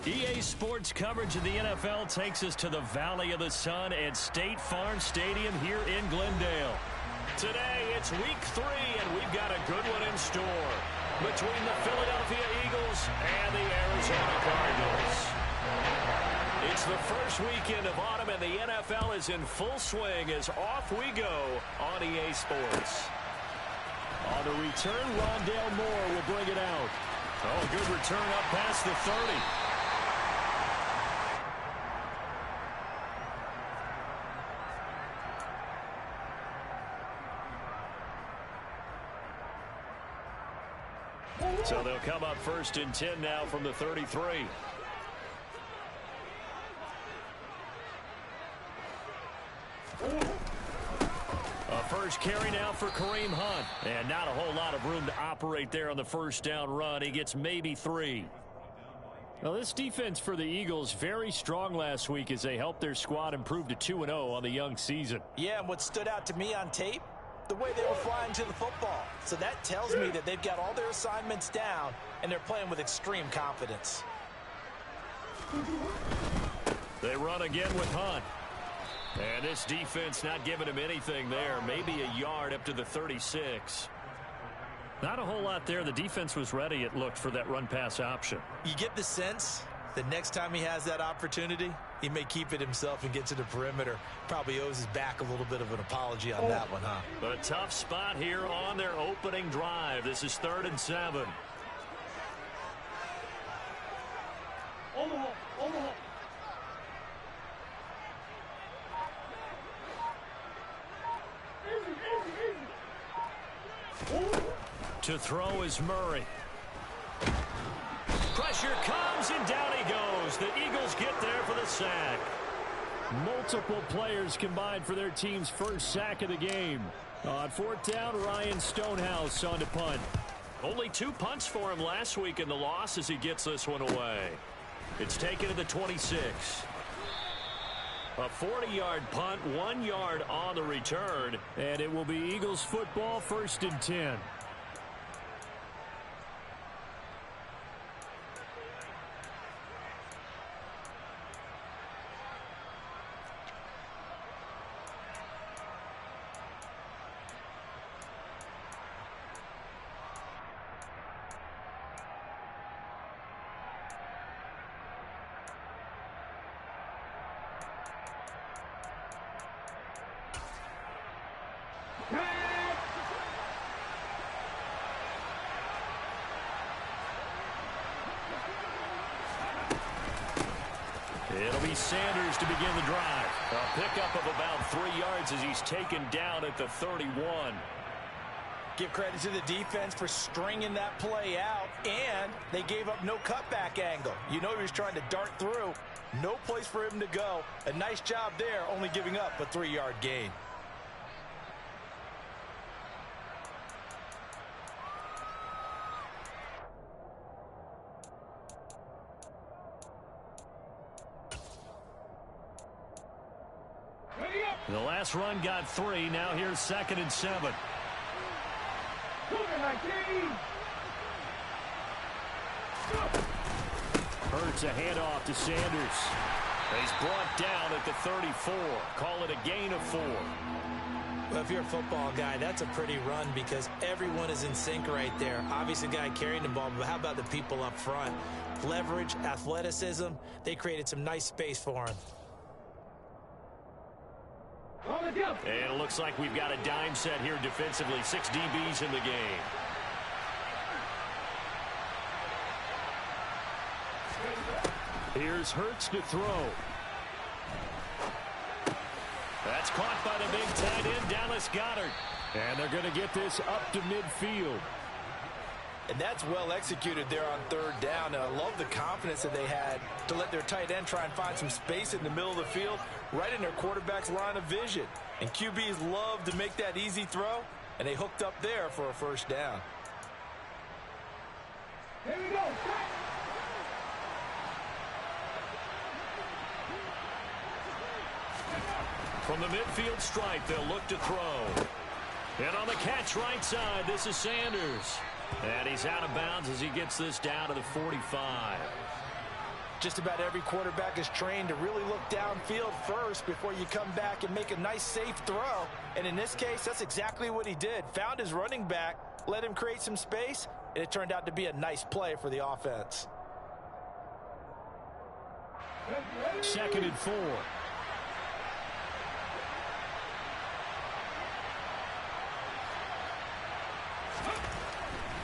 EA Sports coverage of the NFL takes us to the Valley of the Sun at State Farm Stadium here in Glendale. Today, it's week 3, and we've got a good one in store between the Philadelphia Eagles and the Arizona Cardinals. It's the first weekend of autumn, and the NFL is in full swing as off we go on EA Sports. On the return, Rondale Moore will bring it out. Oh, good return up past the 30. So they'll come up 1st and 10 now from the 33. A first carry now for Kareem Hunt. And not a whole lot of room to operate there on the first down run. He gets maybe 3. Well, this defense for the Eagles very strong last week as they helped their squad improve to 2-0 on the young season. Yeah, and what stood out to me on tape, the way they were flying to the football. So that tells me that they've got all their assignments down and they're playing with extreme confidence. They run again with Hunt. And this defense not giving him anything there. Maybe a yard up to the 36. Not a whole lot there. The defense was ready, it looked, for that run-pass option. You get the sense that next time he has that opportunity, he may keep it himself and get to the perimeter. Probably owes his back a little bit of an apology on that one, huh? A tough spot here on their opening drive. This is 3rd and 7. To throw is Murray. Pressure comes, and down he goes. The Eagles get there for the sack. Multiple players combined for their team's first sack of the game. On 4th down, Ryan Stonehouse on to punt. Only 2 punts for him last week in the loss as he gets this one away. It's taken to the 26. A 40-yard punt, 1 yard on the return, and it will be Eagles football, 1st and 10. It'll be Sanders to begin the drive. A pickup of about 3 yards as he's taken down at the 31. Give credit to the defense for stringing that play out, and they gave up no cutback angle. You know he was trying to dart through. No place for him to go. A nice job there, only giving up a 3-yard gain. The last run got 3. Now here's 2nd and 7. Hurts a handoff to Sanders. He's brought down at the 34. Call it a gain of 4. Well, if you're a football guy, that's a pretty run because everyone is in sync right there. Obviously, the guy carrying the ball, but how about the people up front? Leverage, athleticism, they created some nice space for him. And it looks like we've got a dime set here defensively. 6 DBs in the game. Here's Hurts to throw. That's caught by the big tight end, Dallas Goedert. And they're going to get this up to midfield. And that's well executed there on 3rd down. And I love the confidence that they had to let their tight end try and find some space in the middle of the field, right in their quarterback's line of vision. And QBs love to make that easy throw, and they hooked up there for a 1st down. Here we go. From the midfield stripe, they'll look to throw. And on the catch right side, this is Sanders. And he's out of bounds as he gets this down to the 45. Just about every quarterback is trained to really look downfield first before you come back and make a nice, safe throw. And in this case, that's exactly what he did. Found his running back, let him create some space, and it turned out to be a nice play for the offense. 2nd and 4.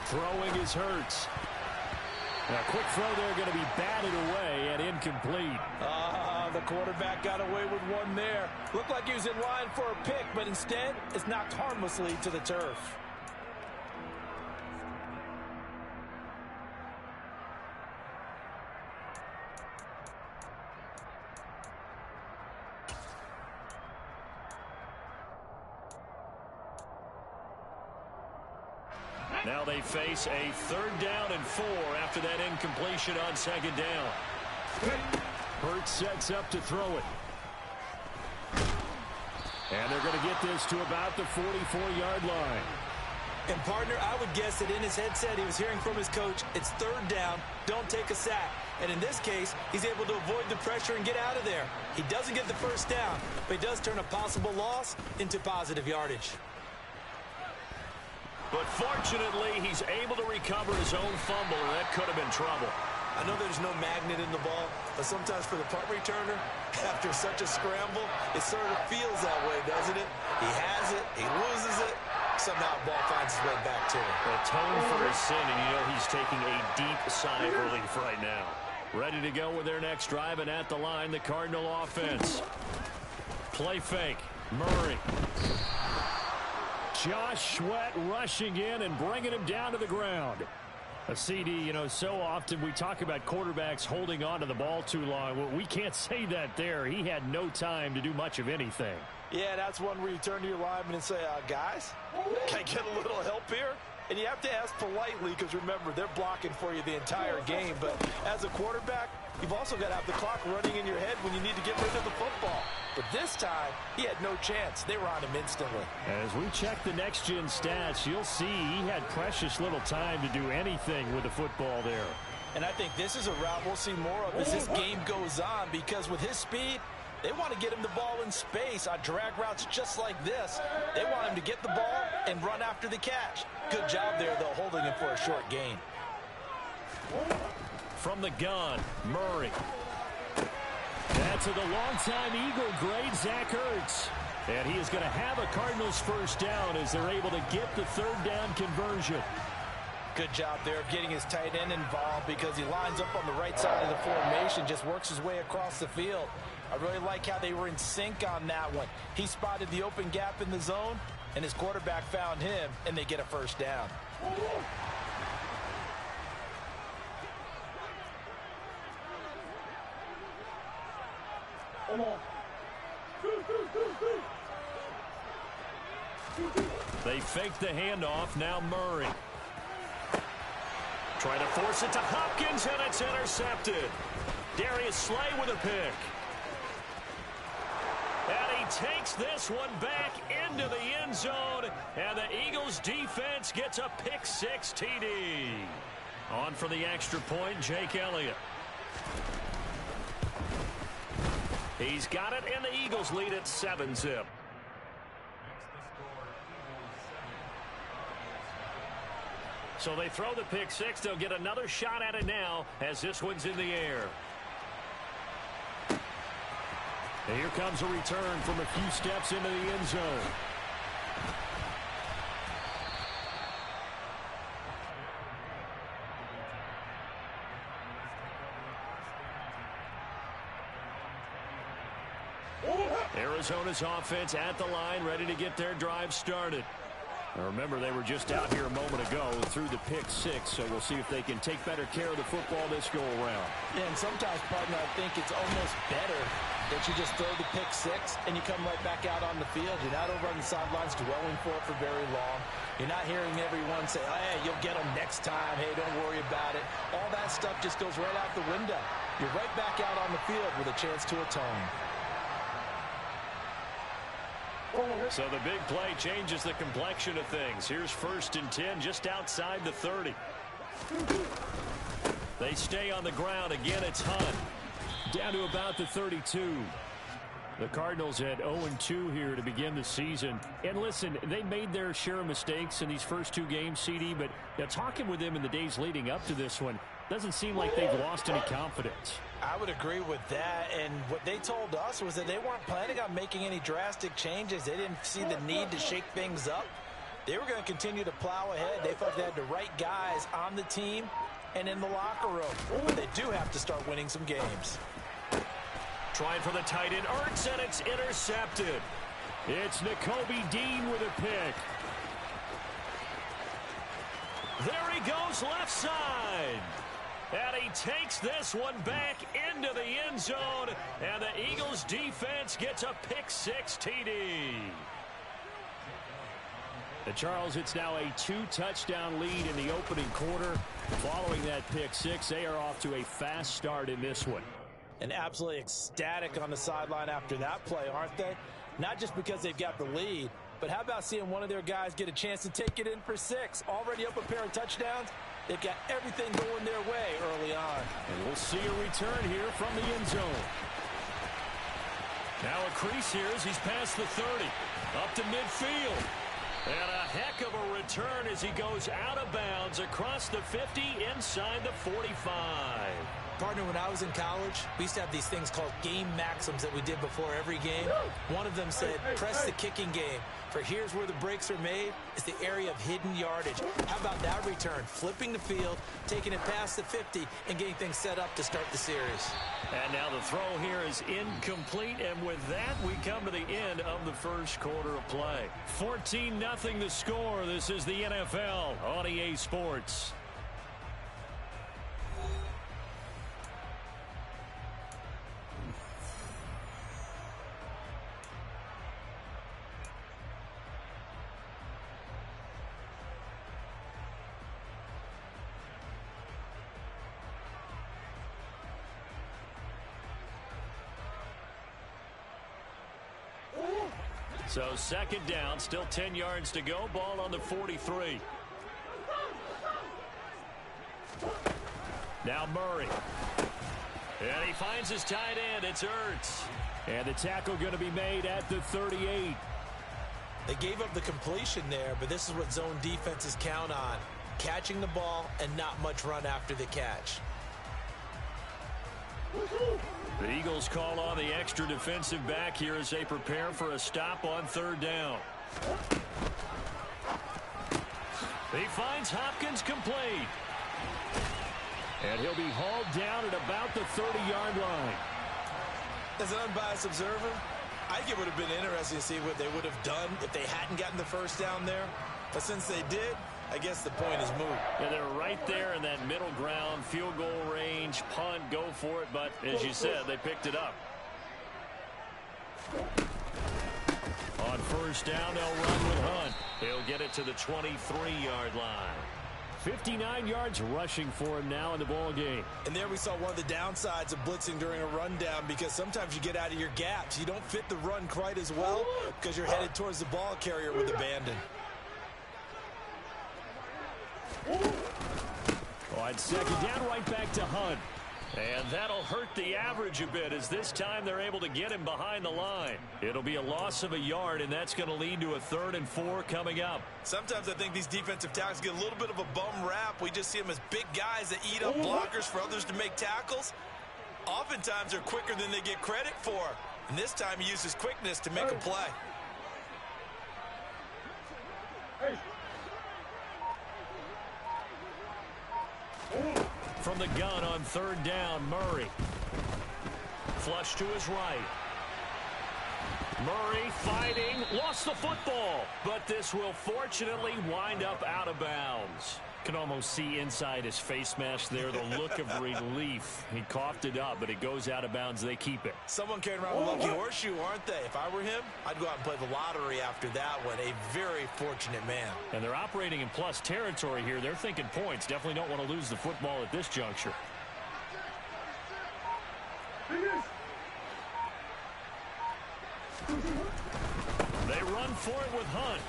Throwing is Hurts. A quick throw there, going to be batted away and incomplete. The quarterback got away with one there. Looked like he was in line for a pick, but instead, it's knocked harmlessly to the turf. Now they face a 3rd down and 4 after that incompletion on 2nd down. Hurts sets up to throw it. And they're going to get this to about the 44-yard line. And, partner, I would guess that in his headset he was hearing from his coach, it's 3rd down, don't take a sack. And in this case, he's able to avoid the pressure and get out of there. He doesn't get the 1st down, but he does turn a possible loss into positive yardage. But fortunately, he's able to recover his own fumble, and that could have been trouble. I know there's no magnet in the ball, but sometimes for the punt returner, after such a scramble, it sort of feels that way, doesn't it? He has it, he loses it, somehow the ball finds its way back to him. Atone for his sin, and you know he's taking a deep sigh of relief right now. Ready to go with their next drive, and at the line, the Cardinal offense. Play fake, Murray. Josh Sweat rushing in and bringing him down to the ground. A CD, you know, so often we talk about quarterbacks holding on to the ball too long. Well, we can't say that there. He had no time to do much of anything. Yeah, that's one where you turn to your lineman and say, guys, can I get a little help here? And you have to ask politely because, remember, they're blocking for you the entire game. But as a quarterback, you've also got to have the clock running in your head when you need to get rid of the football. But this time, he had no chance. They were on him instantly. As we check the next-gen stats, you'll see he had precious little time to do anything with the football there. And I think this is a route we'll see more of as this game goes on, because with his speed, they want to get him the ball in space on drag routes just like this. They want him to get the ball and run after the catch. Good job there, though, holding him for a short gain. From the gun, Murray. That's to the longtime Eagle great Zach Ertz. And he is going to have a Cardinals 1st down as they're able to get the 3rd down conversion. Good job there of getting his tight end involved because he lines up on the right side of the formation, just works his way across the field. I really like how they were in sync on that one. He spotted the open gap in the zone, and his quarterback found him, and they get a 1st down. They fake the handoff. Now Murray. Trying to force it to Hopkins, and it's intercepted. Darius Slay with a pick. And he takes this one back into the end zone, and the Eagles defense gets a pick-6 TD. On for the extra point, Jake Elliott. He's got it, and the Eagles lead at 7-zip. So they throw the pick-6. They'll get another shot at it now as this one's in the air. And here comes a return from a few steps into the end zone. Arizona's offense at the line, ready to get their drive started. Now remember, they were just out here a moment ago through the pick-6, so we'll see if they can take better care of the football this go-around. Yeah, and sometimes, partner, I think it's almost better that you just throw the pick-6 and you come right back out on the field. You're not over on the sidelines dwelling for it for very long. You're not hearing everyone say, oh, hey, you'll get them next time. Hey, don't worry about it. All that stuff just goes right out the window. You're right back out on the field with a chance to atone. So the big play changes the complexion of things. Here's 1st and 10 just outside the 30. They stay on the ground. Again, it's Hunt. Down to about the 32. The Cardinals had 0-2 here to begin the season. And listen, they made their share of mistakes in these first two games, CD, but talking with them in the days leading up to this one, doesn't seem like they've lost any confidence. I would agree with that, and what they told us was that they weren't planning on making any drastic changes. They didn't see the need to shake things up. They were going to continue to plow ahead. They felt they had the right guys on the team and in the locker room. But they do have to start winning some games. Trying for the tight end, Ertz, and it's intercepted. It's Nakobe Dean with a pick. There he goes left side. And he takes this one back into the end zone. And the Eagles defense gets a pick-6 TD. Charles, it's now a 2-touchdown lead in the opening quarter. Following that pick-6, they are off to a fast start in this one. And absolutely ecstatic on the sideline after that play, aren't they? Not just because they've got the lead, but how about seeing one of their guys get a chance to take it in for 6? Already up a pair of touchdowns. They've got everything going their way early on. And we'll see a return here from the end zone. Now a crease here as he's past the 30. Up to midfield. And a heck of a return as he goes out of bounds across the 50 inside the 45. Partner, when I was in college, we used to have these things called game maxims that we did before every game. One of them said, press the kicking game. For here's where the breaks are made. It's the area of hidden yardage. How about that return? Flipping the field, taking it past the 50, and getting things set up to start the series. And now the throw here is incomplete. And with that, we come to the end of the first quarter of play. 14-0 the score. This is the NFL on EA Sports. So second down, still 10 yards to go. Ball on the 43. Now Murray. And he finds his tight end. It's Ertz. And the tackle going to be made at the 38. They gave up the completion there, but this is what zone defenses count on. Catching the ball and not much run after the catch. The Eagles call on the extra defensive back here as they prepare for a stop on third down. He finds Hopkins complete. And he'll be hauled down at about the 30-yard line. As an unbiased observer, I think it would have been interesting to see what they would have done if they hadn't gotten the first down there. But since they did, I guess the point is moot. And they're right there in that middle ground, field goal range, punt, go for it. But as you said, they picked it up. On first down, they'll run with Hunt. He'll get it to the 23-yard line. 59 yards rushing for him now in the ball game. And there we saw one of the downsides of blitzing during a rundown, because sometimes you get out of your gaps. You don't fit the run quite as well because you're headed towards the ball carrier with abandon. On second down, right back to Hunt. And that'll hurt the average a bit as this time they're able to get him behind the line. It'll be a loss of a yard, and that's going to lead to a 3rd and 4 coming up. Sometimes I think these defensive tackles get a little bit of a bum rap. We just see them as big guys that eat up blockers for others to make tackles. Oftentimes they're quicker than they get credit for. And this time he uses quickness to make a play. From the gun on third down, Murray. Flush to his right. Murray fighting, lost the football, but this will fortunately wind up out of bounds. Can almost see inside his face mask there the look of relief. He coughed it up, but it goes out of bounds. They keep it. Someone carrying around a lucky horseshoe, aren't they? If I were him, I'd go out and play the lottery after that one. A very fortunate man. And they're operating in plus territory here. They're thinking points. Definitely don't want to lose the football at this juncture. They run for it with Hunt.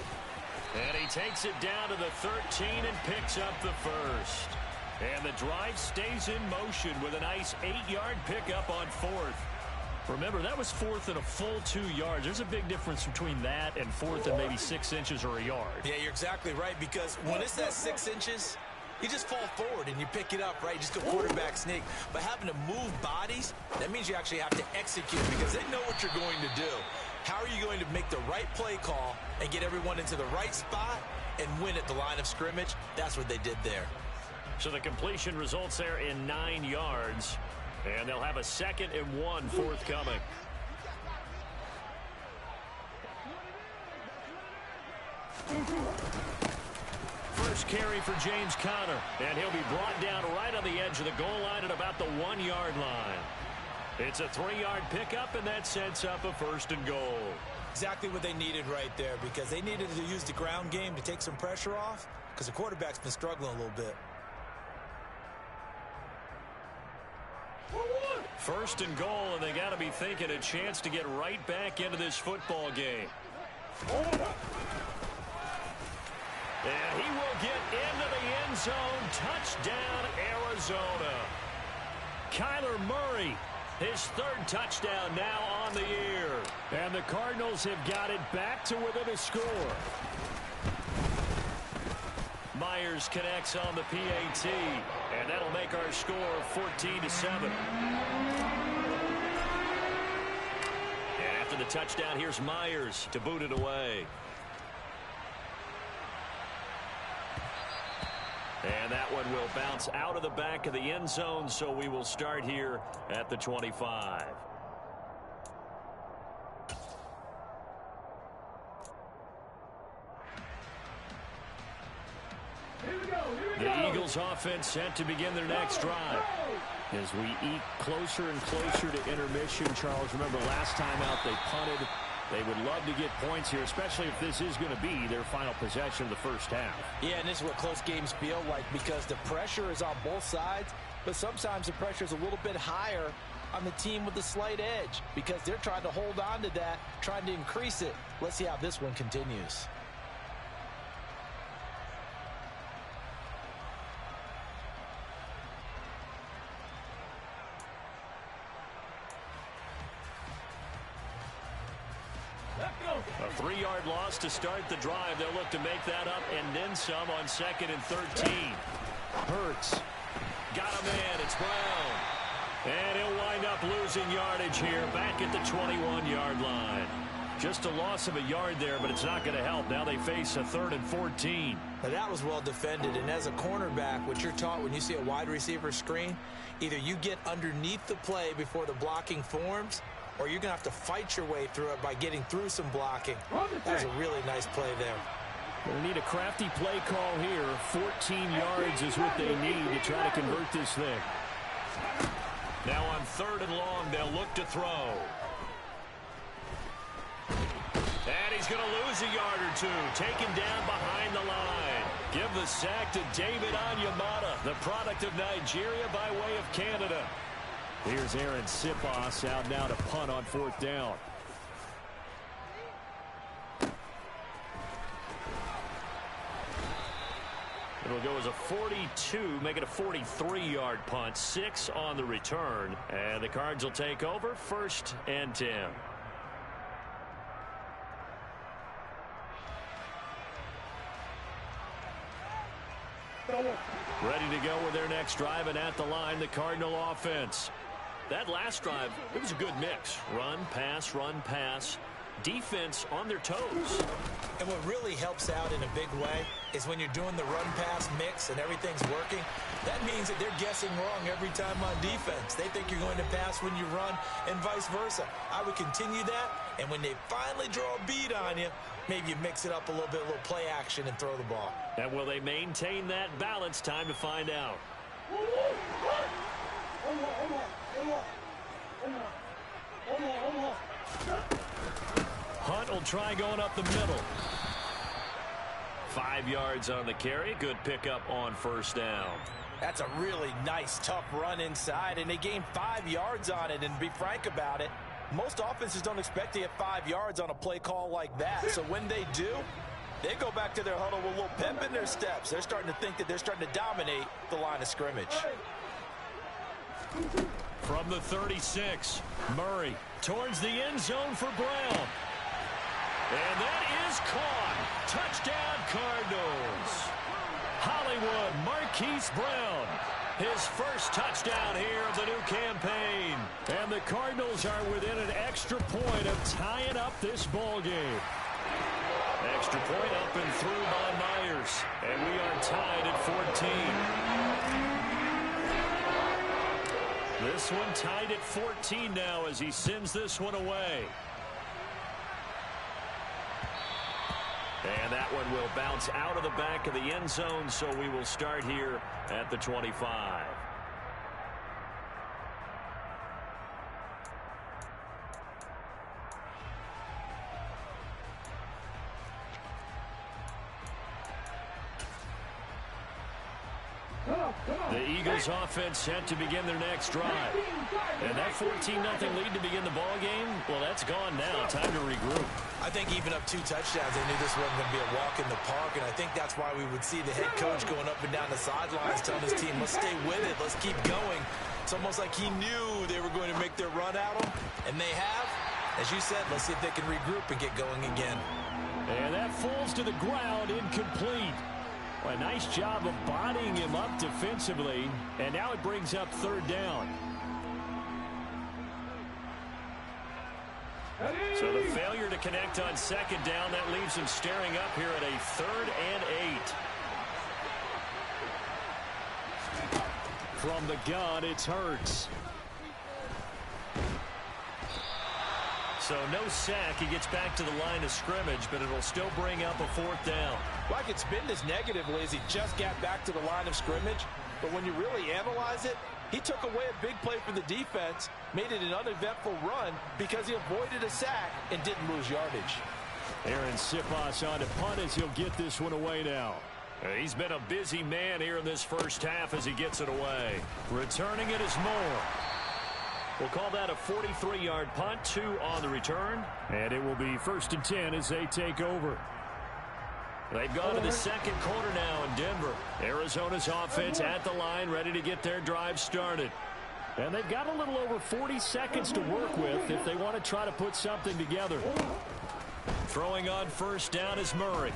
And he takes it down to the 13 and picks up the first. And the drive stays in motion with a nice 8-yard pickup on 4th. Remember, that was 4th and a full 2 yards. There's a big difference between that and 4th and maybe 6 inches or a yard. Yeah, you're exactly right, because when it's that 6 inches, you just fall forward and you pick it up, right? You just go quarterback sneak. But having to move bodies, that means you actually have to execute because they know what you're going to do. How are you going to make the right play call and get everyone into the right spot and win at the line of scrimmage? That's what they did there. So the completion results there in 9 yards. And they'll have a 2nd and 1 forthcoming. First carry for James Conner. And he'll be brought down right on the edge of the goal line at about the 1-yard line. It's a 3-yard pickup, and that sets up a 1st and goal. Exactly what they needed right there, because they needed to use the ground game to take some pressure off, because the quarterback's been struggling a little bit. 1st and goal, and they got to be thinking a chance to get right back into this football game. And he will get into the end zone. Touchdown, Arizona. Kyler Murray, his 3rd touchdown now on the year. And the Cardinals have got it back to within a score. Myers connects on the PAT, and that'll make our score 14-7. And after the touchdown, here's Myers to boot it away. And that one will bounce out of the back of the end zone, so we will start here at the 25. The Eagles offense set to begin their next drive. As we eat closer and closer to intermission, Charles, remember last time out they punted. They would love to get points here, especially if this is going to be their final possession of the first half. Yeah, and this is what close games feel like, because the pressure is on both sides, but sometimes the pressure is a little bit higher on the team with the slight edge because they're trying to hold on to that, trying to increase it. Let's see how this one continues. A 3-yard loss to start the drive. They'll look to make that up and then some on 2nd and 13. Hurts. Got him in. It's Brown. And he'll wind up losing yardage here back at the 21-yard line. Just a loss of a yard there, but it's not going to help. Now they face a 3rd and 14. Now that was well defended, and as a cornerback, what you're taught when you see a wide receiver screen, either you get underneath the play before the blocking forms, or you're going to have to fight your way through it by getting through some blocking. That was a really nice play there. They need a crafty play call here. 14 yards is what they need to try to convert this thing. Now on 3rd and long, they'll look to throw. And he's going to lose a yard or two. Taken down behind the line. Give the sack to David Onyemata, the product of Nigeria by way of Canada. Here's Aaron Sipos out now to punt on 4th down. It'll go as a 42, make it a 43-yard punt. 6 on the return. And the Cards will take over 1st and 10. Ready to go with their next drive, and at the line, the Cardinal offense. That last drive, it was a good mix. Run, pass, defense on their toes. And what really helps out in a big way is when you're doing the run-pass mix and everything's working, that means that they're guessing wrong every time on defense. They think you're going to pass when you run and vice versa. I would continue that, and when they finally draw a beat on you, maybe you mix it up a little bit, a little play action, and throw the ball. And will they maintain that balance? Time to find out. Hunt will try going up the middle. 5 yards on the carry. Good pickup on 1st down. That's a really nice, tough run inside, and they gained 5 yards on it. And to be frank about it, most offenses don't expect to get 5 yards on a play call like that. So when they do, They go back to their huddle with a little pep in their steps. They're starting to think that they're starting to dominate the line of scrimmage. From the 36, Murray towards the end zone for Brown. And that is caught. Touchdown, Cardinals. Hollywood Marquise Brown. His first touchdown here of the new campaign. And the Cardinals are within an extra point of tying up this ball game. Extra point up and through by Myers. And we are tied at 14. This one tied at 14 now as he sends this one away. And that one will bounce out of the back of the end zone, so we will start here at the 25. The Eagles offense set to begin their next drive. And that 14-0 lead to begin the ball game, well, that's gone now. Time to regroup. I think even up 2 touchdowns, they knew this wasn't going to be a walk in the park, and I think that's why we would see the head coach going up and down the sidelines telling his team, let's stay with it, let's keep going. It's almost like he knew they were going to make their run at him, and they have. As you said, let's see if they can regroup and get going again. And that falls to the ground, incomplete. Well, a nice job of bodying him up defensively, and now it brings up 3rd down. So the failure to connect on 2nd down, that leaves him staring up here at a 3rd and 8. From the gun, it's Hurts. So no sack. He gets back to the line of scrimmage, but it'll still bring up a 4th down. Well, I could spin this negatively as he just got back to the line of scrimmage, but when you really analyze it, he took away a big play for the defense, made it an uneventful run because he avoided a sack and didn't lose yardage. Aaron Siposs on to punt as he'll get this one away now. He's been a busy man here in this first half as he gets it away. Returning it is Moore. We'll call that a 43-yard punt, 2 on the return. And it will be 1st and 10 as they take over. They've gone to the 2nd quarter now in Denver. Arizona's offense at the line, ready to get their drive started. And they've got a little over 40 seconds to work with if they want to try to put something together. Throwing on 1st down is Murray.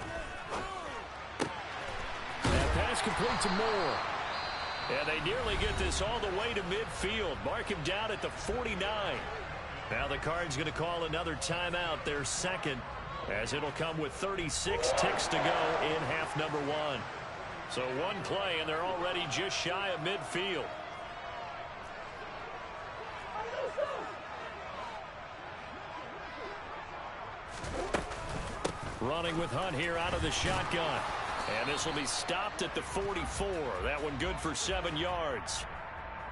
That pass complete to Moore. And they nearly get this all the way to midfield. Mark him down at the 49. Now the Cards going to call another timeout, their 2nd, as it'll come with 36 ticks to go in half number 1. So 1 play, and they're already just shy of midfield. Running with Hunt here out of the shotgun. And this will be stopped at the 44. That one good for 7 yards.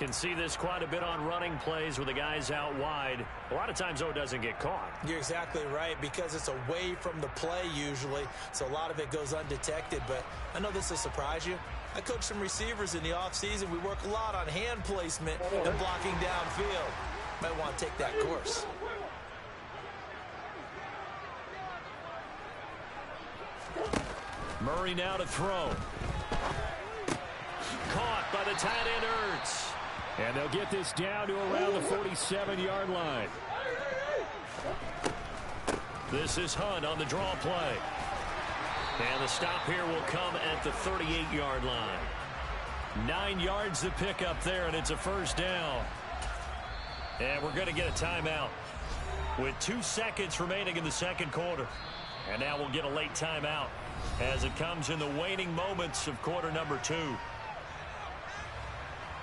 Can see this quite a bit on running plays with the guys out wide. A lot of times, though, it doesn't get caught. You're exactly right, because it's away from the play usually, so a lot of it goes undetected. But I know this will surprise you. I coach some receivers in the offseason. We work a lot on hand placement and blocking downfield. Might want to take that course. Murray now to throw. Caught by the tight end Ertz. And they'll get this down to around the 47-yard line. This is Hunt on the draw play. And the stop here will come at the 38-yard line. 9 yards to pick up there, and it's a 1st down. And we're going to get a timeout with 2 seconds remaining in the 2nd quarter. And now we'll get a late timeout as it comes in the waning moments of quarter number 2.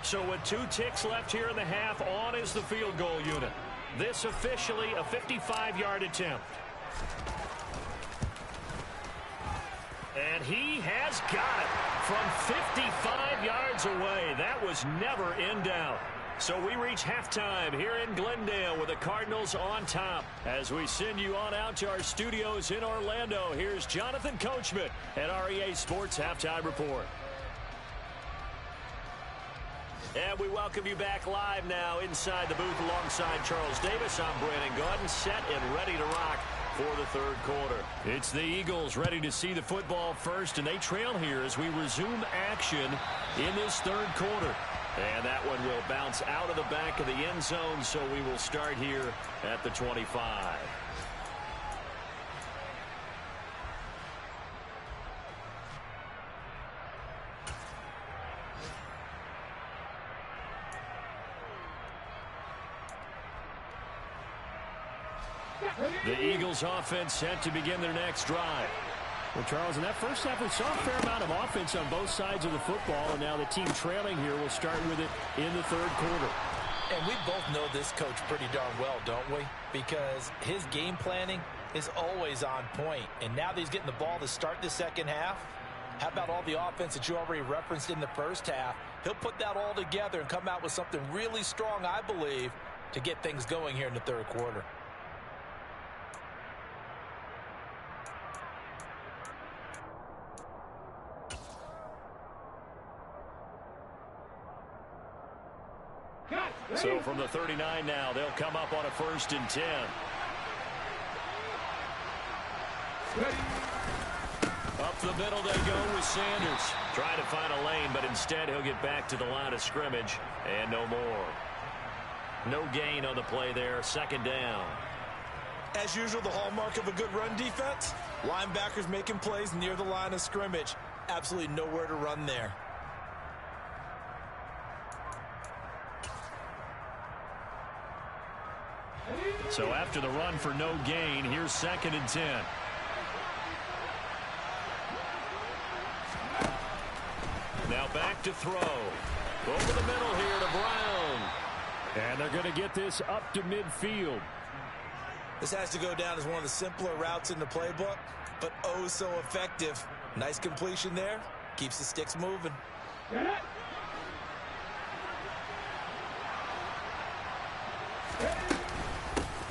So with 2 ticks left here in the half, on is the field goal unit. This officially a 55-yard attempt. And he has got it from 55 yards away. That was never in doubt. So we reach halftime here in Glendale with the Cardinals on top. As we send you on out to our studios in Orlando, here's Jonathan Coachman at REA Sports Halftime Report. And we welcome you back live now inside the booth alongside Charles Davis. I'm Brandon Gaudin, set and ready to rock for the third quarter. It's the Eagles ready to see the football first, and they trail here as we resume action in this third quarter. And that one will bounce out of the back of the end zone, so we will start here at the 25. The Eagles offense set to begin their next drive. Well, Charles, in that first half, we saw a fair amount of offense on both sides of the football, and now the team trailing here will start with it in the third quarter. And we both know this coach pretty darn well, don't we? Because his game planning is always on point. And now that he's getting the ball to start the second half, how about all the offense that you already referenced in the first half? He'll put that all together and come out with something really strong, I believe, to get things going here in the third quarter. So from the 39 now, they'll come up on a 1st and 10. Up the middle they go with Sanders. Trying to find a lane, but instead he'll get back to the line of scrimmage and no more. No gain on the play there. 2nd down. As usual, the hallmark of a good run defense, linebackers making plays near the line of scrimmage. Absolutely nowhere to run there. So after the run for no gain, here's 2nd and 10. Now back to throw. Over the middle here to Brown. And they're going to get this up to midfield. This has to go down as one of the simpler routes in the playbook, but oh so effective. Nice completion there. Keeps the sticks moving.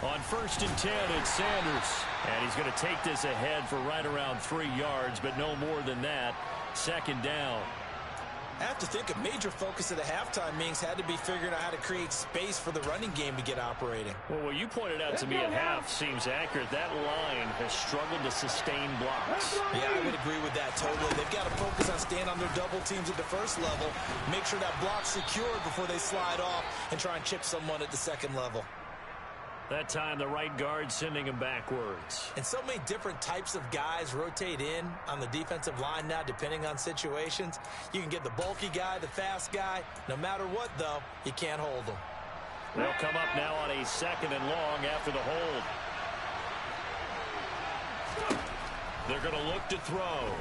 On 1st and 10, it's Sanders. And he's going to take this ahead for right around 3 yards, but no more than that. 2nd down. I have to think a major focus of the halftime meetings had to be figuring out how to create space for the running game to get operating. Well, what you pointed out to me at half seems accurate. That line has struggled to sustain blocks. Yeah, I would agree with that totally. They've got to focus on staying on their double teams at the first level, make sure that block's secured before they slide off and try and chip someone at the second level. That time, the right guard sending him backwards. And so many different types of guys rotate in on the defensive line now, depending on situations. You can get the bulky guy, the fast guy. No matter what, though, you can't hold them. They'll come up now on a 2nd and long after the hold. They're going to look to throw.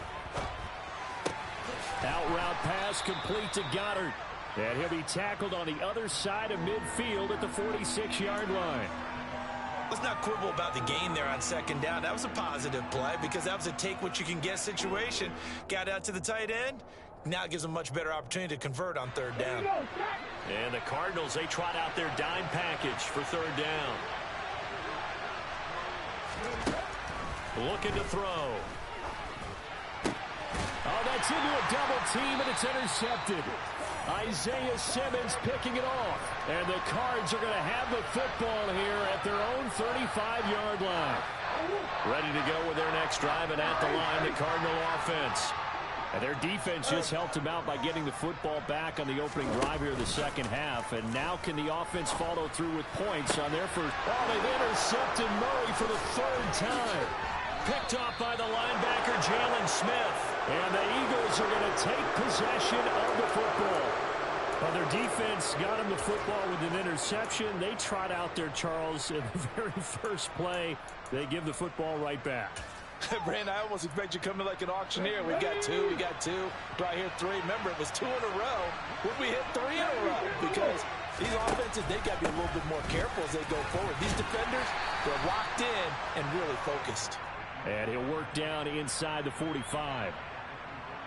Out route pass complete to Goddard. And he'll be tackled on the other side of midfield at the 46-yard line. Let's not quibble about the gain there on 2nd down. That was a positive play because that was a take-what-you-can-get situation. Got out to the tight end. Now it gives them a much better opportunity to convert on 3rd down. And the Cardinals, they trot out their dime package for 3rd down. Looking to throw. Oh, that's into a double team, and it's intercepted. Isaiah Simmons picking it off. And the Cards are going to have the football here at their own 35-yard line. Ready to go with their next drive, and at the line, the Cardinal offense. And their defense just helped them out by getting the football back on the opening drive here in the second half. And now can the offense follow through with points on their first? Oh, they've intercepted Murray for the 3rd time. Picked off by the linebacker, Jalen Smith. And the Eagles are going to take possession of the football. Well, their defense got them the football with an interception. They trot out there, Charles, in the very first play. They give the football right back. Brandon, I almost expect you to come in like an auctioneer. We got two. Do I hear 3? Remember, it was 2 in a row. Would we hit 3 in a row? Because these offenses, they got to be a little bit more careful as they go forward. These defenders, they're locked in and really focused. And he'll work down inside the 45.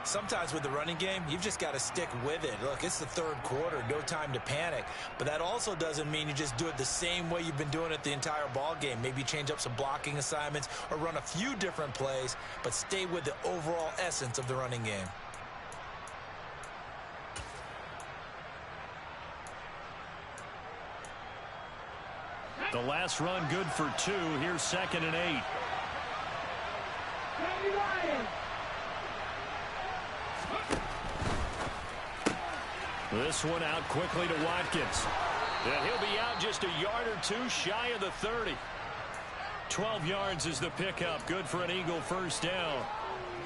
Sometimes with the running game, you've just got to stick with it. Look, it's the 3rd quarter, no time to panic. But that also doesn't mean you just do it the same way you've been doing it the entire ball game. Maybe change up some blocking assignments or run a few different plays, but stay with the overall essence of the running game. The last run good for 2. Here's 2nd and 8. This one out quickly to Watkins. And he'll be out just a yard or 2 shy of the 30. 12 yards is the pickup. Good for an Eagle first down.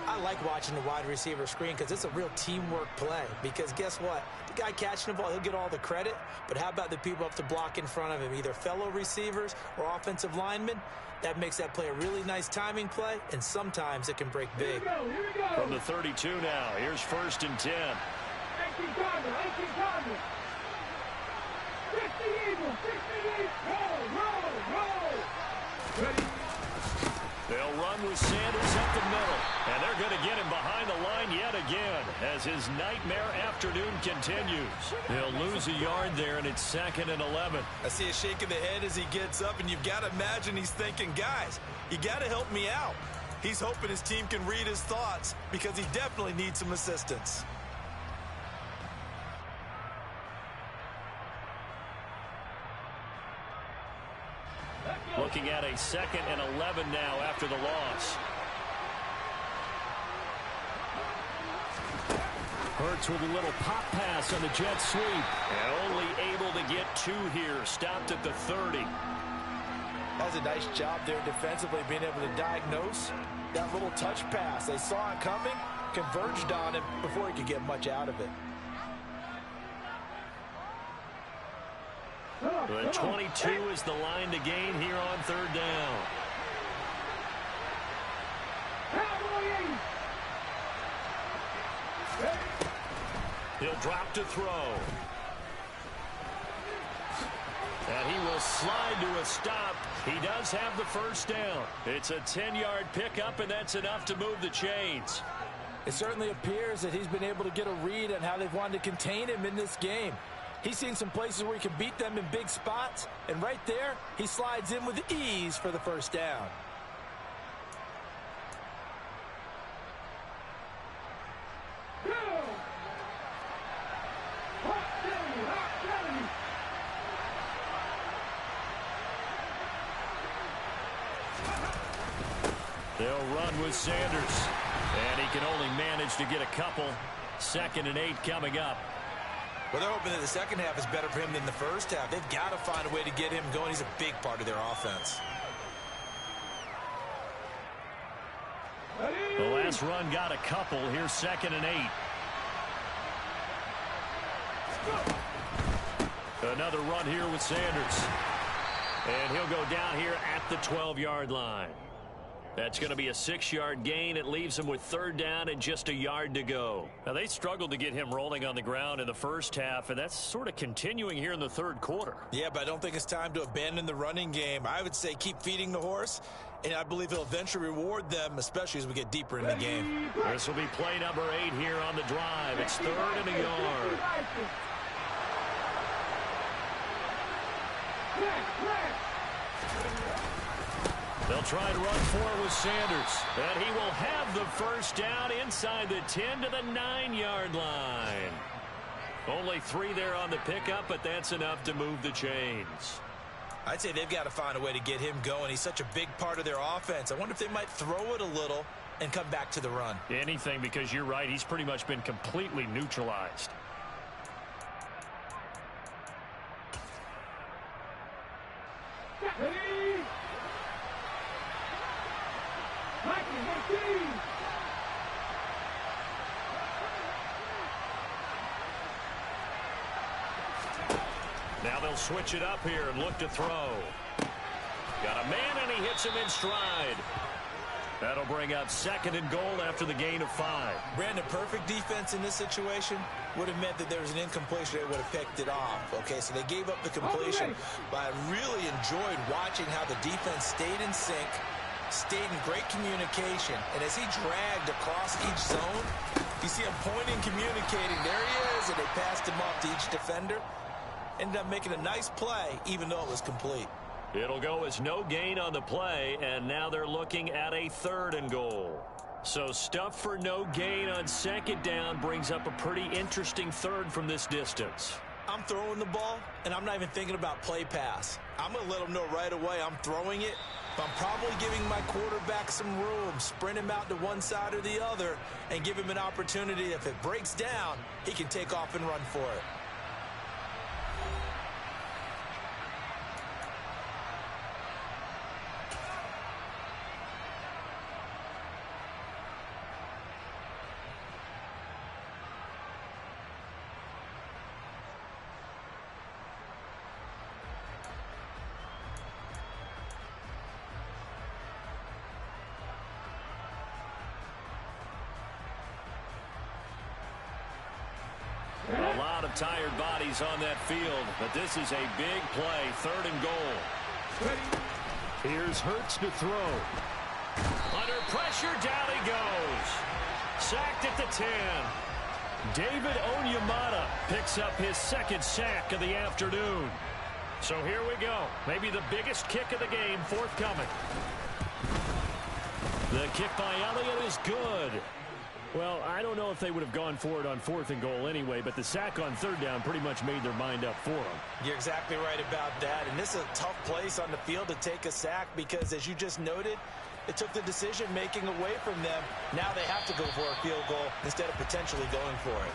I like watching the wide receiver screen because it's a real teamwork play. Because guess what? The guy catching the ball, he'll get all the credit. But how about the people up to block in front of him, either fellow receivers or offensive linemen? That makes that play a really nice timing play, and sometimes it can break big. From the 32 now, here's 1st and 10. 18 Cardinals. 60 Eagles, 68, roll. Ready? They'll run with Sanders up the middle, and they're going to get him behind the line yet again as his nightmare afternoon continues. They'll lose a yard there, and it's 2nd and 11. I see a shake of the head as he gets up, and you've got to imagine he's thinking, guys, you got to help me out. He's hoping his team can read his thoughts because he definitely needs some assistance. Looking at a 2nd and 11 now after the loss. Hurts with a little pop pass on the jet sweep. And only able to get 2 here. Stopped at the 30. That's a nice job there defensively, being able to diagnose that little touch pass. They saw it coming, converged on him before he could get much out of it. The 22 is the line to gain here on 3rd down. He'll drop to throw. And he will slide to a stop. He does have the first down. It's a 10-yard pickup, and that's enough to move the chains. It certainly appears that he's been able to get a read on how they've wanted to contain him in this game. He's seen some places where he can beat them in big spots, and right there, he slides in with ease for the first down. They'll run with Sanders, and he can only manage to get a couple. 2nd and 8 coming up. Well, they're hoping that the second half is better for him than the first half. They've got to find a way to get him going. He's a big part of their offense. The last run got a couple. Here's 2nd and 8. Another run here with Sanders. And he'll go down here at the 12-yard line. That's going to be a 6-yard gain. It leaves him with 3rd down and just a yard to go. Now, they struggled to get him rolling on the ground in the first half, and that's sort of continuing here in the 3rd quarter. Yeah, but I don't think it's time to abandon the running game. I would say keep feeding the horse, and I believe he'll eventually reward them, especially as we get deeper in the game. This will be play number 8 here on the drive. It's 3rd and a yard. They'll try and run for it with Sanders. And he will have the first down inside the 10 to the 9-yard line. Only 3 there on the pickup, but that's enough to move the chains. I'd say they've got to find a way to get him going. He's such a big part of their offense. I wonder if they might throw it a little and come back to the run. Anything, because you're right. He's pretty much been completely neutralized. Now they'll switch it up here and look to throw. Got a man, and he hits him in stride. That'll bring up 2nd and goal after the gain of 5. Brandon, perfect defense in this situation would have meant that there was an incompletion. They would have picked it off. Okay, so they gave up the completion. But I really enjoyed watching how the defense stayed in sync, stayed in great communication. And as he dragged across each zone, you see him pointing, communicating. There he is, and they passed him off to each defender. Ended up making a nice play, even though it was complete. It'll go as no gain on the play, and now they're looking at a 3rd and goal. So stuff for no gain on 2nd down brings up a pretty interesting 3rd from this distance. I'm throwing the ball, and I'm not even thinking about play pass. I'm going to let them know right away I'm throwing it, but I'm probably giving my quarterback some room, sprint him out to one side or the other, and give him an opportunity. If it breaks down, he can take off and run for it. A lot of tired bodies on that field, but this is a big play, 3rd and goal. Here's Hurts to throw. Under pressure, down he goes. Sacked at the 10. David Onyemata picks up his 2nd sack of the afternoon. So here we go. Maybe the biggest kick of the game forthcoming. The kick by Elliott is good. Well, I don't know if they would have gone for it on 4th and goal anyway, but the sack on 3rd down pretty much made their mind up for them. You're exactly right about that, and this is a tough place on the field to take a sack because, as you just noted, it took the decision-making away from them. Now they have to go for a field goal instead of potentially going for it.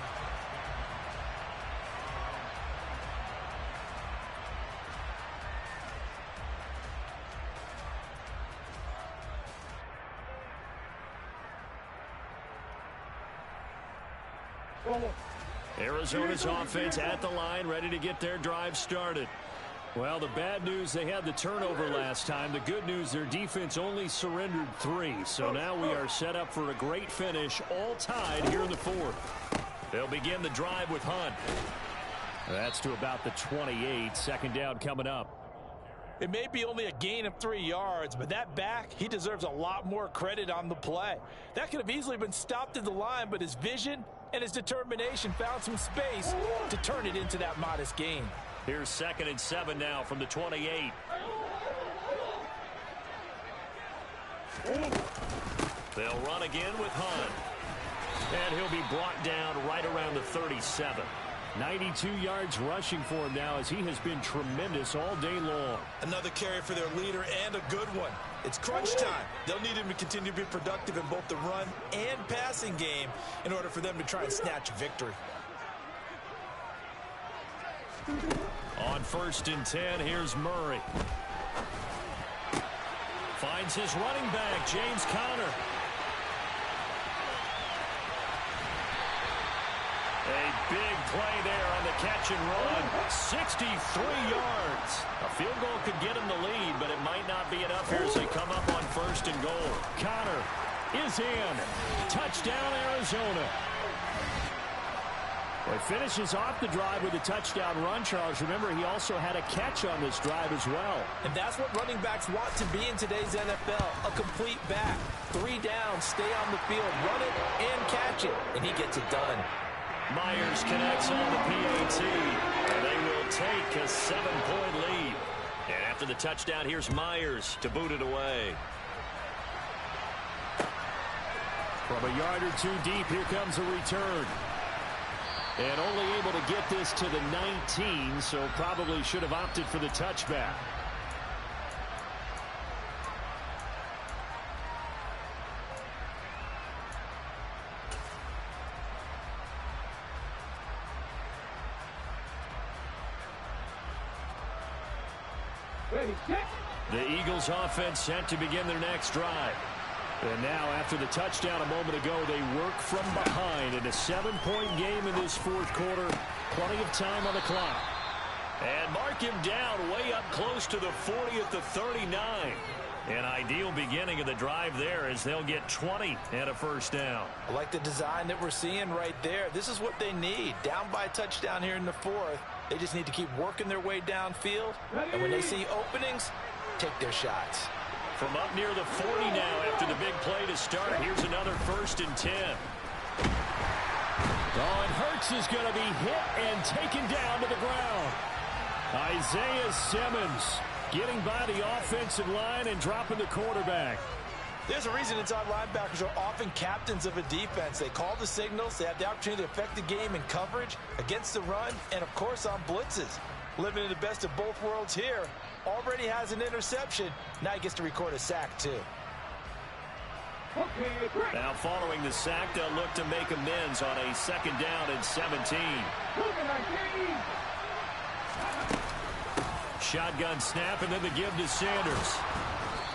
Arizona's offense at the line, ready to get their drive started. Well, the bad news, they had the turnover last time. The good news, their defense only surrendered 3. So now we are set up for a great finish, all tied here in the 4th. They'll begin the drive with Hunt. That's to about the 28. 2nd down coming up. It may be only a gain of 3 yards, but that back, he deserves a lot more credit on the play. That could have easily been stopped at the line, but his vision and his determination found some space to turn it into that modest gain. Here's 2nd and 7 now from the 28. They'll run again with Hunt. And he'll be brought down right around the 37. 92 yards rushing for him now as he has been tremendous all day long. Another carry for their leader and a good one. It's crunch time. They'll need him to continue to be productive in both the run and passing game in order for them to try and snatch a victory. On 1st and 10, here's Murray. Finds his running back, James Conner. A big play there on the catch and run. 63 yards. A field goal could get him the lead, but it might not be enough here as they come up on 1st and goal. Conner is in. Touchdown, Arizona. Well, he finishes off the drive with a touchdown run, Charles. Remember, he also had a catch on this drive as well. And that's what running backs want to be in today's NFL, a complete back. 3 down, stay on the field, run it and catch it, and he gets it done. Myers connects on the PAT, and they will take a 7-point lead. And after the touchdown, here's Myers to boot it away. From a yard or 2 deep, here comes a return. And only able to get this to the 19, so probably should have opted for the touchback. The Eagles offense set to begin their next drive. And now, after the touchdown a moment ago, they work from behind in a 7-point game in this 4th quarter. Plenty of time on the clock. And mark him down way up close to the 40 at the 39. An ideal beginning of the drive there as they'll get 20 and a 1st down. I like the design that we're seeing right there. This is what they need. Down by a touchdown here in the 4th. They just need to keep working their way downfield. And when they see openings, take their shots. From up near the 40 now after the big play to start. Here's another 1st and 10. Oh, and Hurts is going to be hit and taken down to the ground. Isaiah Simmons getting by the offensive line and dropping the quarterback. There's a reason inside linebackers are often captains of a defense. They call the signals. They have the opportunity to affect the game in coverage, against the run, and, of course, on blitzes. Living in the best of both worlds here. Already has an interception. Now he gets to record a sack, too. Now, following the sack, they'll look to make amends on a 2nd down and 17. Shotgun snap, and then the give to Sanders.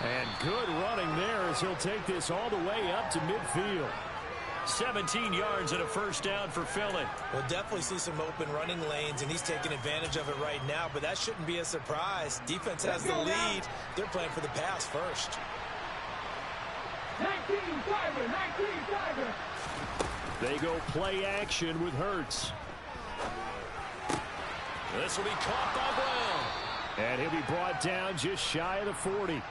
And good running there as he'll take this all the way up to midfield. 17 yards and a 1st down for Philly. We'll definitely see some open running lanes, and he's taking advantage of it right now, but that shouldn't be a surprise. Defense has the lead. They're playing for the pass first. 19 Tiger. They go play action with Hurts. This will be caught by Brown. And he'll be brought down just shy of the 40.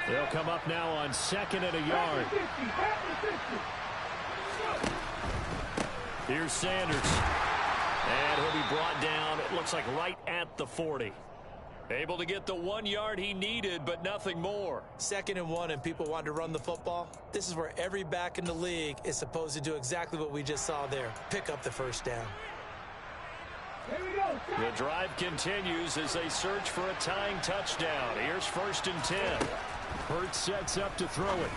They'll come up now on 2nd and a yard. Here's Sanders. And he'll be brought down, it looks like right at the 40. Able to get the 1 yard he needed, but nothing more. 2nd and 1, and people want to run the football. This is where every back in the league is supposed to do exactly what we just saw there. Pick up the 1st down. The drive continues as they search for a tying touchdown. Here's 1st and 10. Hurts sets up to throw it.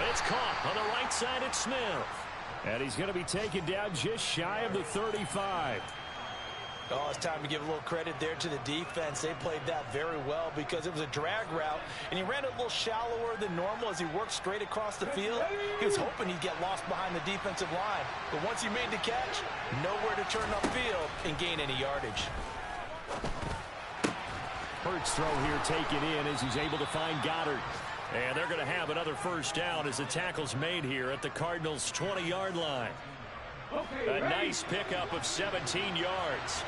It's caught on the right side at Smith. And he's going to be taken down just shy of the 35. Oh, it's time to give a little credit there to the defense. They played that very well because it was a drag route, and he ran a little shallower than normal as he worked straight across the field. He was hoping he'd get lost behind the defensive line, but once he made the catch, nowhere to turn upfield and gain any yardage. Hurts throw here taken in as he's able to find Goddard. And they're going to have another 1st down as the tackle's made here at the Cardinals' 20-yard line. A nice pickup of 17 yards.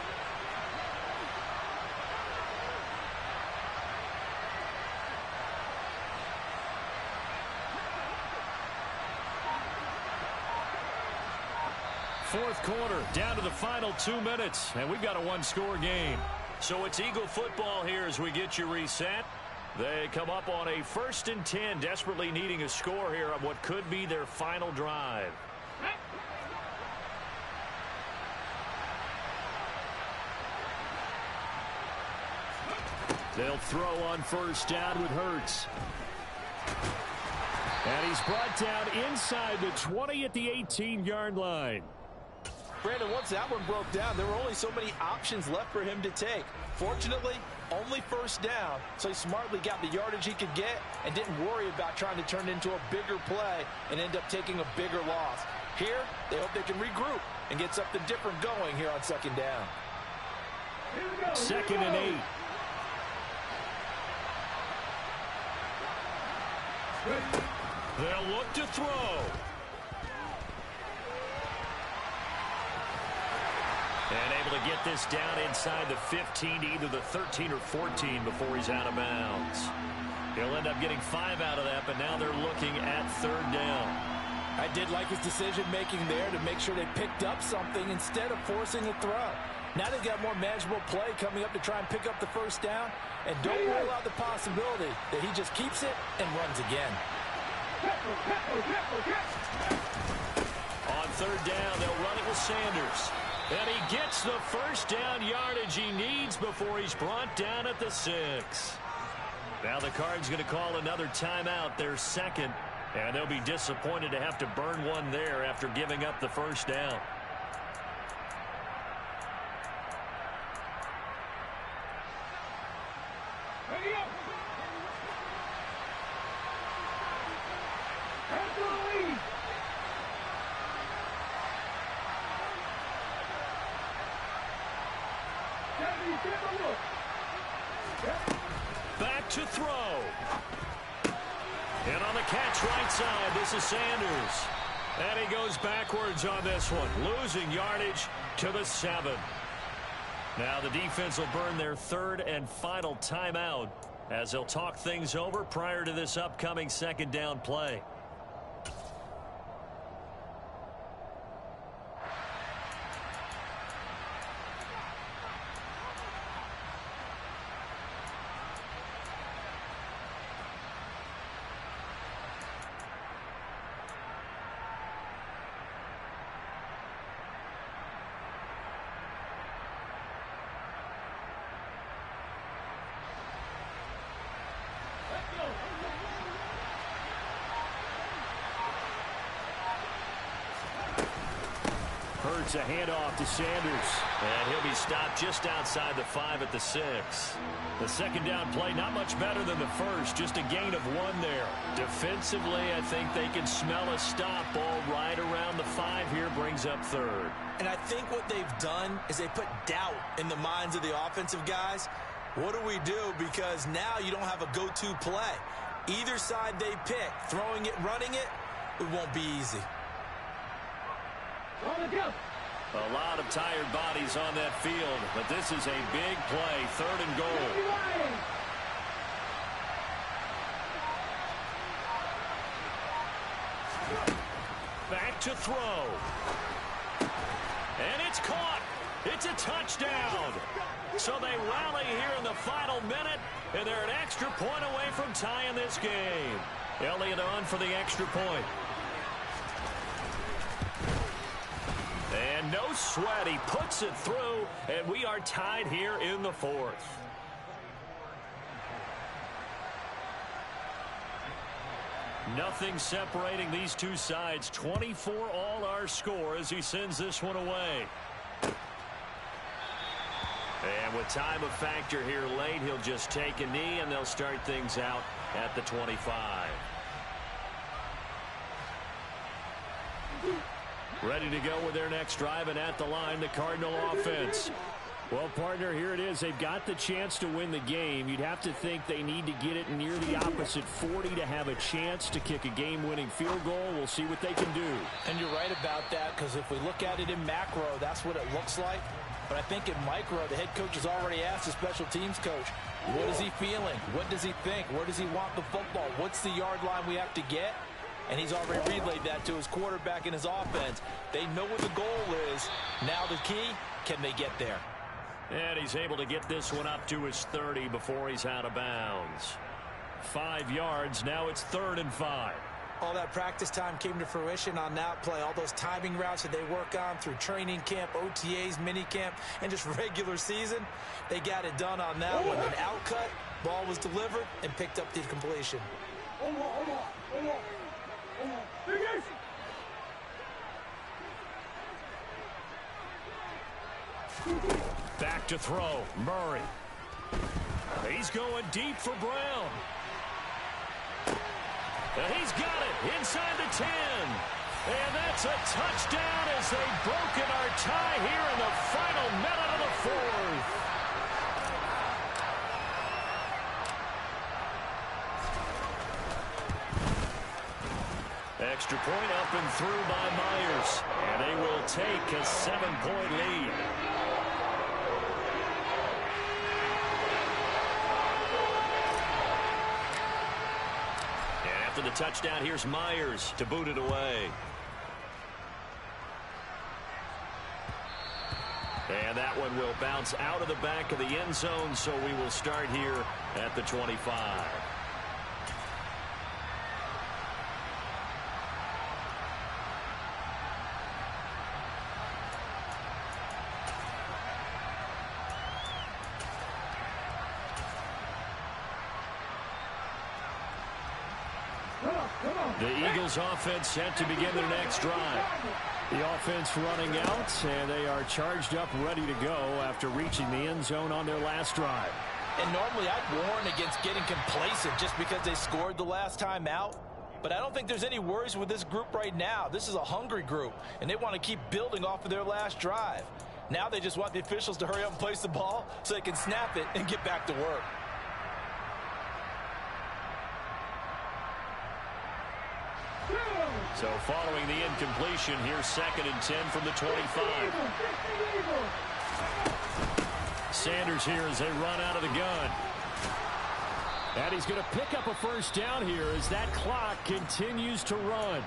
Fourth quarter, down to the final 2 minutes, and we've got a 1-score game. So it's Eagle football here as we get you reset. They come up on a 1st and 10, desperately needing a score here on what could be their final drive. They'll throw on 1st down with Hurts. And he's brought down inside the 20 at the 18-yard line. Brandon, once that one broke down, there were only so many options left for him to take. Fortunately, only 1st down, so he smartly got the yardage he could get and didn't worry about trying to turn it into a bigger play and end up taking a bigger loss. Here, they hope they can regroup and get something different going here on 2nd down. 2nd and 8. They'll look to throw. And able to get this down inside the 15 to either the 13 or 14 before he's out of bounds. He'll end up getting 5 out of that, but now they're looking at 3rd down. I did like his decision-making there to make sure they picked up something instead of forcing a throw. Now they've got more manageable play coming up to try and pick up the 1st down, and don't rule out the possibility that he just keeps it and runs again. On 3rd down, they'll run it with Sanders. And he gets the 1st down yardage he needs before he's brought down at the 6. Now the Cards going to call another timeout, their 2nd. And they'll be disappointed to have to burn one there after giving up the 1st down. Back to throw. And on the catch right side, this is Sanders. And he goes backwards on this one, losing yardage to the 7. Now the defense will burn their third and final timeout as they'll talk things over prior to this upcoming second down play. Hurts a handoff to Sanders. And he'll be stopped just outside the 5 at the 6. The second down play, not much better than the first, just a gain of 1 there. Defensively, I think they can smell a stop. Ball right around the 5 here, brings up third. And I think what they've done is they put doubt in the minds of the offensive guys. What do we do? Because now you don't have a go-to play. Either side they pick, throwing it, running it, it won't be easy. A lot of tired bodies on that field, but this is a big play, 3rd and goal. Back to throw. And it's caught. It's a touchdown. So they rally here in the final minute, and they're an extra point away from tying this game. Elliott on for the extra point. And no sweat, he puts it through, and we are tied here in the 4th. Nothing separating these two sides. 24 all our score as he sends this one away. And with time of factor here late, he'll just take a knee, and they'll start things out at the 25. Ready to go with their next drive, and at the line, the Cardinal offense. Well, partner, here it is. They've got the chance to win the game. You'd have to think they need to get it near the opposite 40 to have a chance to kick a game-winning field goal. We'll see what they can do. And you're right about that, because if we look at it in macro, that's what it looks like. But I think in micro, the head coach has already asked the special teams coach, what is he feeling? What does he think? Where does he want the football? What's the yard line we have to get? And he's already relayed that to his quarterback and his offense. They know what the goal is. Now the key, can they get there? And he's able to get this one up to his 30 before he's out of bounds. 5 yards, now it's 3rd and 5. All that practice time came to fruition on that play. All those timing routes that they work on through training camp, OTAs, minicamp, and just regular season, they got it done on that one. An outcut, ball was delivered, and picked up the completion. Back to throw, Murray. He's going deep for Brown. And he's got it inside the 10. And that's a touchdown as they've broken our tie here in the final minute of the 4th. Extra point up and through by Myers. And they will take a 7-point lead. And after the touchdown, here's Myers to boot it away. And that one will bounce out of the back of the end zone, so we will start here at the 25. The Eagles offense set to begin their next drive. The offense running out, and they are charged up, ready to go after reaching the end zone on their last drive. And normally I'd warn against getting complacent just because they scored the last time out. But I don't think there's any worries with this group right now. This is a hungry group, and they want to keep building off of their last drive. Now they just want the officials to hurry up and place the ball so they can snap it and get back to work. So following the incompletion, here's 2nd and 10 from the 25. Sanders here as they run out of the gun. And he's going to pick up a first down here as that clock continues to run.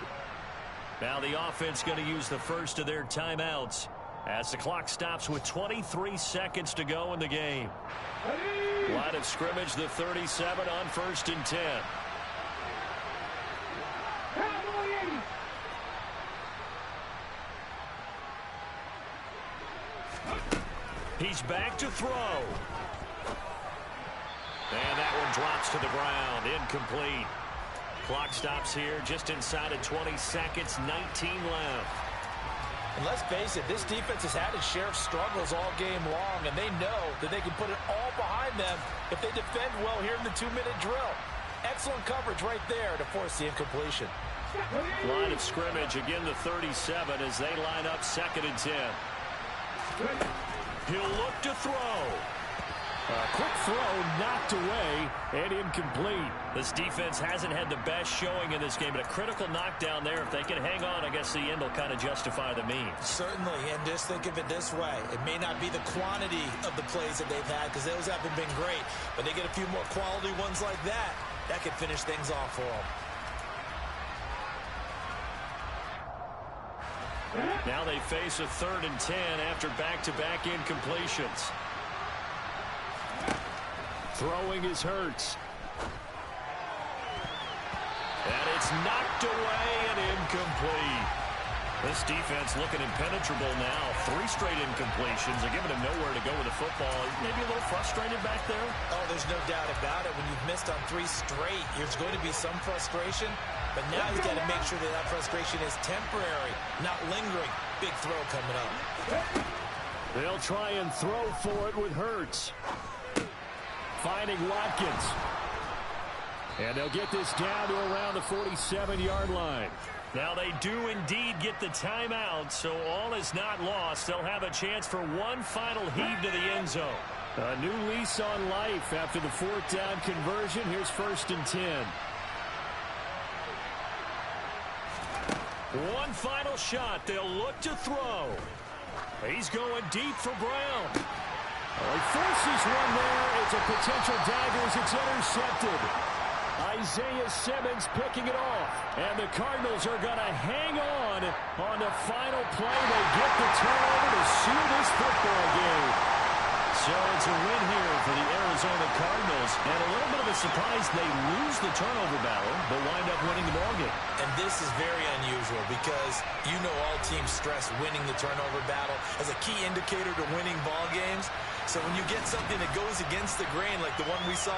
Now the offense going to use the first of their timeouts as the clock stops with 23 seconds to go in the game. Line of scrimmage, the 37 on 1st and 10. He's back to throw. And that one drops to the ground. Incomplete. Clock stops here just inside of 20 seconds. 19 left. And let's face it, this defense has had its share of struggles all game long, and they know that they can put it all behind them if they defend well here in the 2-minute drill. Excellent coverage right there to force the incompletion. Line of scrimmage, again the 37 as they line up 2nd and 10. He'll look to throw. A quick throw knocked away and incomplete. This defense hasn't had the best showing in this game, but a critical knockdown there. If they can hang on, I guess the end will kind of justify the means. Certainly, and just think of it this way. It may not be the quantity of the plays that they've had because those haven't been great, but they get a few more quality ones like that. That could finish things off for them. Now they face a 3rd and 10 after back-to-back incompletions. Throwing is Hurts. And it's knocked away and incomplete. This defense looking impenetrable now. 3 straight incompletions. They're giving him nowhere to go with the football. Maybe a little frustrated back there. Oh, there's no doubt about it. When you've missed on 3 straight, there's going to be some frustration. But now he's got to make sure that that frustration is temporary, not lingering. Big throw coming up. They'll try and throw for it with Hurts. Finding Watkins. And they'll get this down to around the 47-yard line. Now they do indeed get the timeout, so all is not lost. They'll have a chance for one final heave to the end zone. A new lease on life after the 4th down conversion. Here's 1st and 10. One final shot. They'll look to throw. He's going deep for Brown. Well, he forces one there. It's a potential dagger as it's intercepted. Isaiah Simmons picking it off. And the Cardinals are going to hang on the final play. They get the turnover to seal this football game. So it's a win here for the Arizona Cardinals. And a little bit of a surprise, they lose the turnover battle, but wind up winning the ballgame. And this is very unusual because you know all teams stress winning the turnover battle as a key indicator to winning ball games. So when you get something that goes against the grain like the one we saw